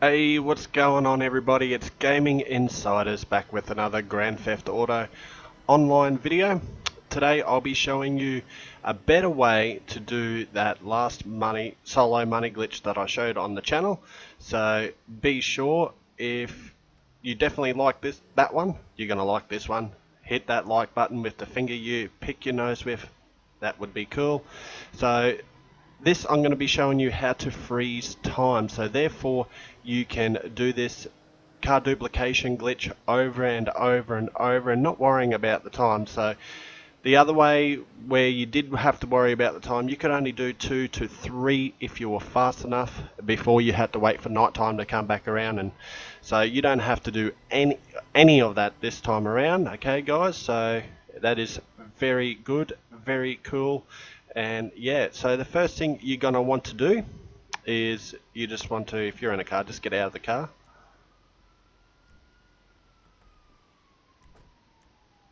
Hey, what's going on everybody? It's Gaming InCydas back with another Grand Theft Auto online video. Today I'll be showing you a better way to do that last solo money glitch that I showed on the channel. So be sure, if you definitely like that one, you're going to like this one. Hit that like button with the finger you pick your nose with. That would be cool. So this I'm going to be showing you how to freeze time, so therefore you can do this car duplication glitch over and over and over and not worrying about the time. So the other way, where you did have to worry about the time, you could only do 2 to 3 if you were fast enough before you had to wait for night time to come back around. And so you don't have to do any of that this time around, okay guys? So that is very good, very cool. And yeah, so the first thing you're going to want to do is you just want to, if you're in a car, just get out of the car.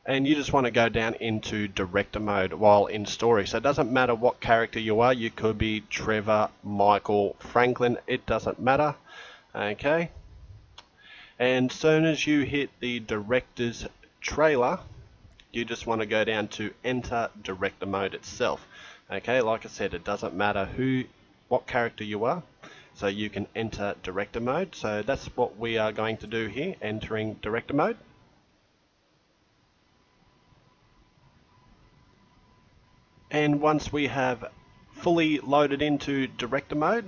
And you just want to go down into director mode while in story. So it doesn't matter what character you are. You could be Trevor, Michael, Franklin. It doesn't matter. Okay. And soon as you hit the director's trailer, you just want to go down to enter director mode itself. Okay, like I said, it doesn't matter what character you are, so you can enter director mode. So that's what we are going to do here, entering director mode. And once we have fully loaded into director mode,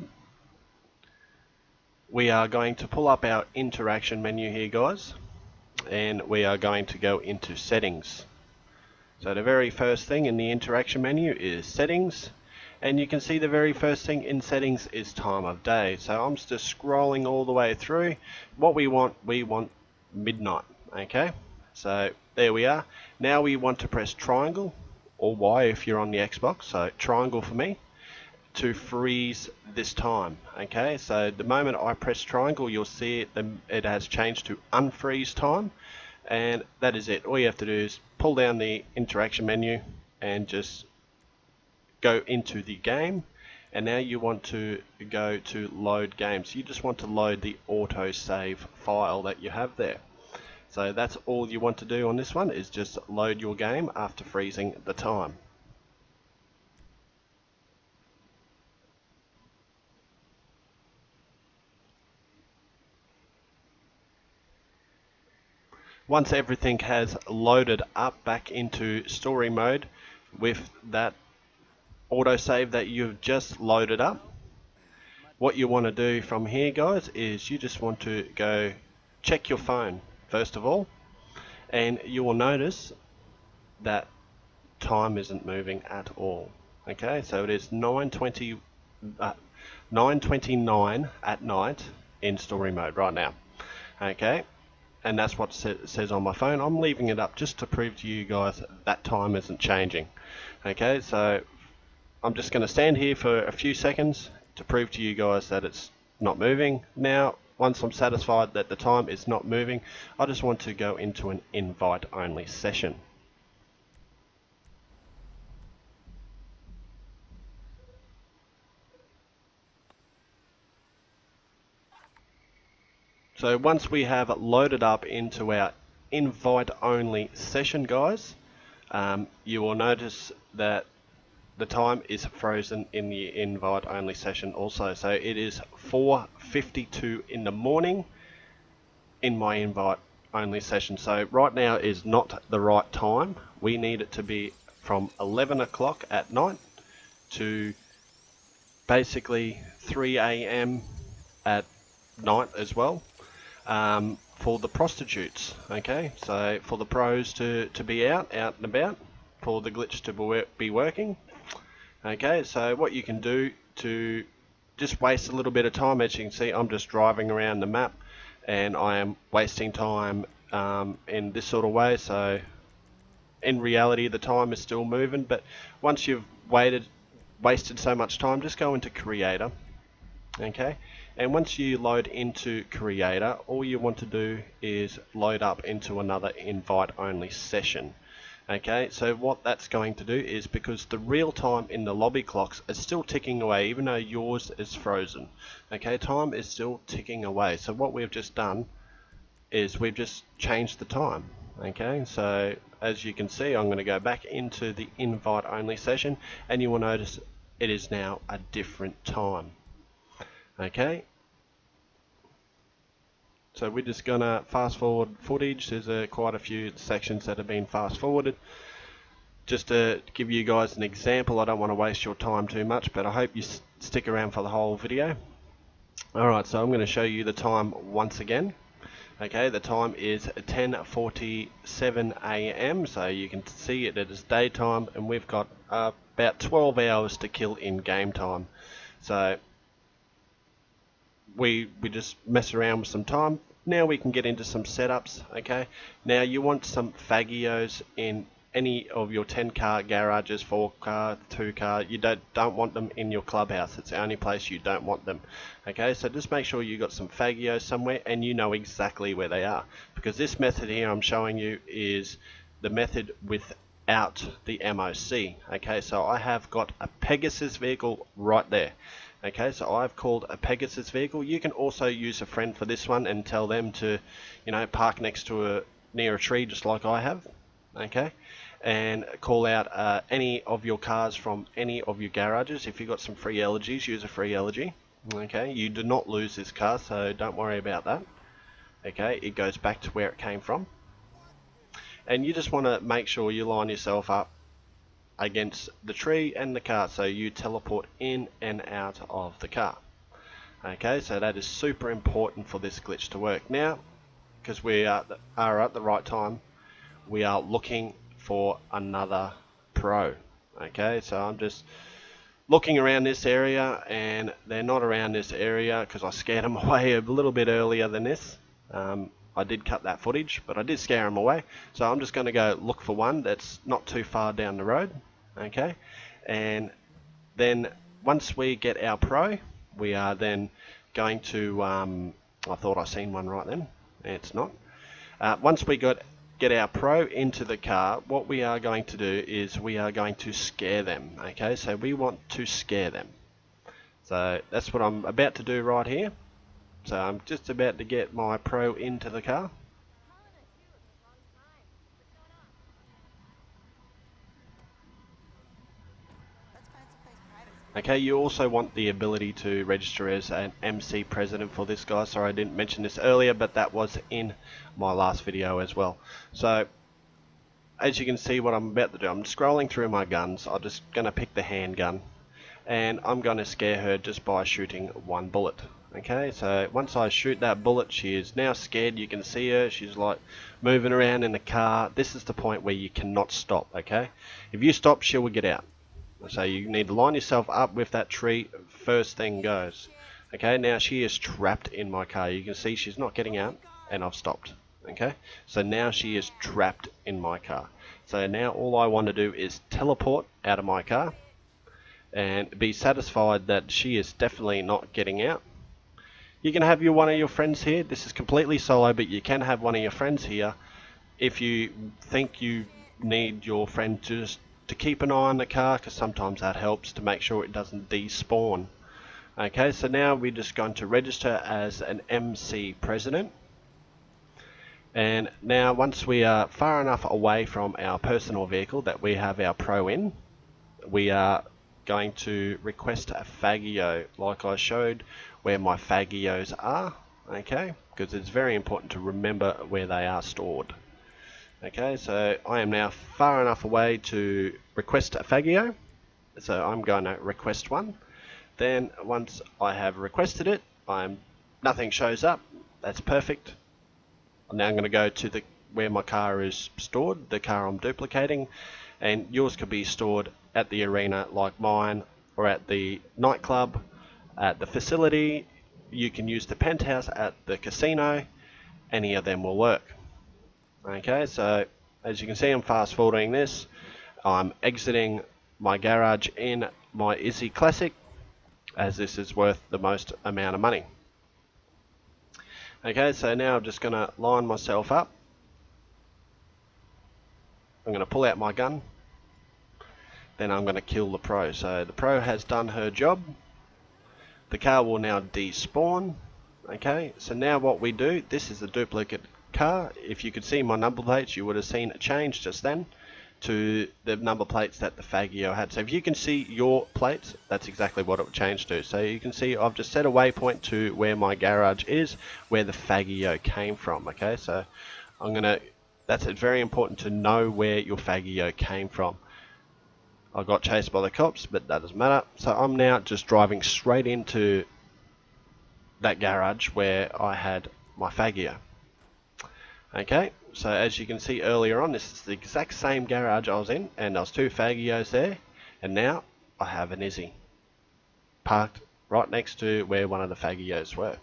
we are going to pull up our interaction menu here, guys, and we are going to go into settings. So the very first thing in the interaction menu is settings, and you can see the very first thing in settings is time of day. So I'm just scrolling all the way through. What we want midnight. Okay, so there we are. Now we want to press triangle or Y if you're on the Xbox. So triangle for me to freeze this time. Okay, so the moment I press triangle, you'll see it has changed to unfreeze time. And that is it. All you have to do is pull down the interaction menu and just go into the game. And now you want to go to load games. You just want to load the autosave file that you have there. So that's all you want to do on this one, is just load your game after freezing the time. Once everything has loaded up back into story mode with that autosave that you've just loaded up, what you want to do from here, guys, is you just want to go check your phone first of all, and you will notice that time isn't moving at all. Okay, so it is 9:29 at night in story mode right now. Okay, and that's what it says on my phone. I'm leaving it up just to prove to you guys that time isn't changing. Okay, so I'm just going to stand here for a few seconds to prove to you guys that it's not moving. Now, once I'm satisfied that the time is not moving, I just want to go into an invite only session. So once we have loaded up into our invite only session, guys, you will notice that the time is frozen in the invite only session also. So it is 4:52 in the morning in my invite only session. So right now is not the right time. We need it to be from 11 o'clock at night to basically 3 a.m. at night as well, for the prostitutes. Okay, so for the pros to be out and about, for the glitch to be working. Okay, so what you can do to just waste a little bit of time, as you can see, I'm just driving around the map and I am wasting time in this sort of way. So in reality the time is still moving, but once you've wasted so much time, just go into creator. Okay, and once you load into creator, all you want to do is load up into another invite only session. Okay, so what that's going to do is, because the real time in the lobby clocks is still ticking away, even though yours is frozen. Okay, time is still ticking away. So what we've just done is we've just changed the time. Okay, so as you can see, I'm going to go back into the invite only session, and you will notice it is now a different time. Okay, so we're just going to fast forward footage. There's quite a few sections that have been fast forwarded. Just to give you guys an example, I don't want to waste your time too much, but I hope you stick around for the whole video. Alright, so I'm going to show you the time once again. Okay, the time is 10:47 AM, so you can see it is daytime, and we've got about 12 hours to kill in game time. So we just mess around with some time. Now we can get into some setups. Okay, now you want some fagios in any of your 10 car garages, 4 car, 2 car. You don't want them in your clubhouse. It's the only place you don't want them. Okay, so just make sure you got some fagios somewhere and you know exactly where they are, because this method here I'm showing you is the method without the MOC. Okay, so I have got a Pegasus vehicle right there. Okay, so I've called a Pegasus vehicle. You can also use a friend for this one and tell them to, you know, park next to near a tree, just like I have. Okay, and call out any of your cars from any of your garages. If you've got some free elegies, use a free elegy. Okay, you do not lose this car, so don't worry about that. Okay, it goes back to where it came from. And you just want to make sure you line yourself up against the tree and the car, so you teleport in and out of the car. Okay, so that is super important for this glitch to work. Now, because we are at the right time, we are looking for another pro. Okay, so I'm just looking around this area, and they're not around this area because I scared them away a little bit earlier than this. I did cut that footage, but I did scare them away. So I'm just going to go look for one that's not too far down the road. Okay, and then once we get our pro, we are then going to, I thought I seen one right then, it's not. Once we get our pro into the car, what we are going to do is we are going to scare them. Okay, so we want to scare them. So that's what I'm about to do right here. So I'm just about to get my pro into the car. Okay, you also want the ability to register as an MC president for this guy. Sorry I didn't mention this earlier, but that was in my last video as well. So as you can see, what I'm about to do, I'm scrolling through my guns. I'm just going to pick the handgun, and I'm going to scare her just by shooting one bullet. Okay, so once I shoot that bullet, she is now scared. You can see her, she's like moving around in the car. This is the point where you cannot stop. Okay, if you stop, she will get out. So you need to line yourself up with that tree, first thing goes. Okay, now she is trapped in my car. You can see she's not getting out, and I've stopped. Okay, so now she is trapped in my car. So now all I want to do is teleport out of my car and be satisfied that she is definitely not getting out. You can have one of your friends here. This is completely solo, but you can have one of your friends here if you think you need your friend just to keep an eye on the car, because sometimes that helps to make sure it doesn't despawn. Okay, so now we're just going to register as an MC president. And now once we are far enough away from our personal vehicle that we have our pro in, we are going to request a fagio, like I showed where my fagios are. Okay, because it's very important to remember where they are stored. Okay, so I am now far enough away to request a fagio, so I'm going to request one. Then once I have requested it, nothing shows up. That's perfect. Now I'm going to go to where my car is stored, the car I'm duplicating, and yours could be stored at the arena like mine, or at the nightclub, at the facility. You can use the penthouse at the casino. Any of them will work. Okay, so as you can see, I'm fast forwarding this. I'm exiting my garage in my Izzy Classic, as this is worth the most amount of money. Okay, so now I'm just going to line myself up. I'm going to pull out my gun. Then I'm going to kill the pro. So the pro has done her job. The car will now despawn. Okay, so now what we do, this is the duplicate car. If you could see my number plates, you would have seen a change just then to the number plates that the Faggio had. So if you can see your plates, that's exactly what it would change to. So you can see I've just set a waypoint to where my garage is, where the Faggio came from. Okay, so that's very important to know where your Faggio came from. I got chased by the cops, but that doesn't matter. So I'm now just driving straight into that garage where I had my Faggio. Okay, so as you can see earlier on, this is the exact same garage I was in, and there was 2 Faggios there, and now I have an Izzy parked right next to where one of the Faggios were.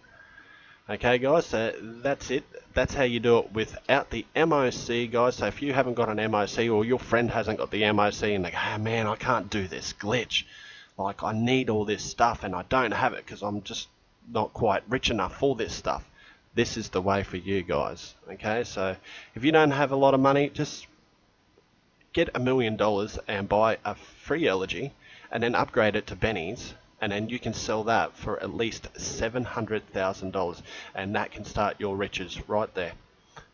Okay guys, so that's it. That's how you do it without the MOC, guys. So if you haven't got an MOC, or your friend hasn't got the MOC, and they go, oh man, I can't do this glitch, like I need all this stuff and I don't have it because I'm just not quite rich enough for this stuff, this is the way for you guys. Okay, so if you don't have a lot of money, just get $1 million and buy a free Elegy and then upgrade it to Benny's, and then you can sell that for at least $700,000, and that can start your riches right there.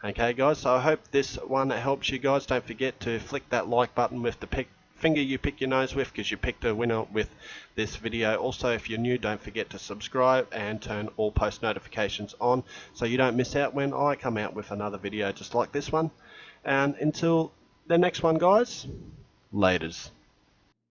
Okay guys, so I hope this one helps you guys. Don't forget to flick that like button with the finger you pick your nose with, because you picked a winner with this video. Also, if you're new, don't forget to subscribe and turn all post notifications on so you don't miss out when I come out with another video just like this one. And until the next one guys, laters.